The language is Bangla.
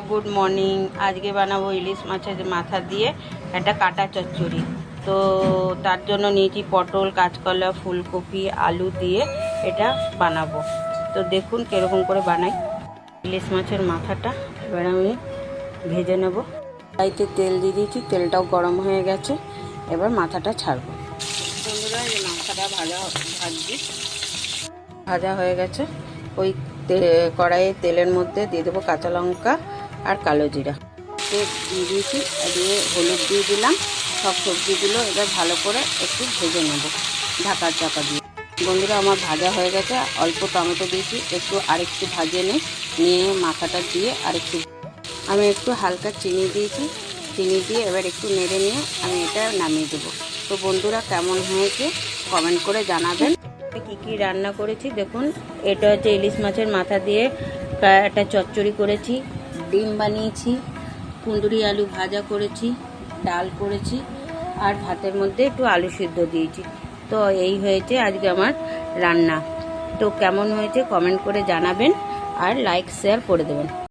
Good morning. আজকে বানাবো ইলিশ মাছের মাথা দিয়ে একটা কাটা চচ্চড়ি। তো তার জন্য নিয়েছি পটল, কাঁচকলা, ফুলকপি, আলু দিয়ে এটা বানাবো। তো দেখুন কীরকম করে বানাই। ইলিশ মাছের মাথাটা এবার আমি ভেজে নেব। কড়াইতে তেল দিয়ে দিয়েছি, তেলটাও গরম হয়ে গেছে। এবার মাথাটা ছাড়বো। বন্ধুরা এই মাথাটা ভাজা হয়ে গেছে। ওই কড়াইয়ে তেলের মধ্যে দিয়ে দেবো কাঁচা লঙ্কা আর কালো জিরা দিয়ে দিয়েছি, দিয়ে হলুদ দিয়ে দিলাম। সব সবজিগুলো এবার ভালো করে একটু ভেজে নেব ঢাকা দিয়ে। বন্ধুরা আমার ভাজা হয়ে গেছে। অল্প টমেটো দিয়েছি, আরেকটু ভাজে নিয়ে মাথাটা দিয়ে আমি একটু হালকা চিনি দিয়েছি। চিনি দিয়ে এবার একটু নেড়ে নিয়ে আমি এটা নামিয়ে দেবো। তো বন্ধুরা কেমন হয়েছে কমেন্ট করে জানাবেন। কি রান্না করেছি দেখুন। এটা হচ্ছে ইলিশ মাছের মাথা দিয়ে একটা চচ্চড়ি করেছি, ডিম বানিয়েছি, কুঁদরি আলু ভাজা করেছি, ডাল করেছি, আর ভাতের মধ্যে একটু আলু সিদ্ধ দিয়েছি। তো এই হয়েছে আজকে আমার রান্না। তো কেমন হয়েছে কমেন্ট করে জানাবেন আর লাইক শেয়ার করে দেবেন।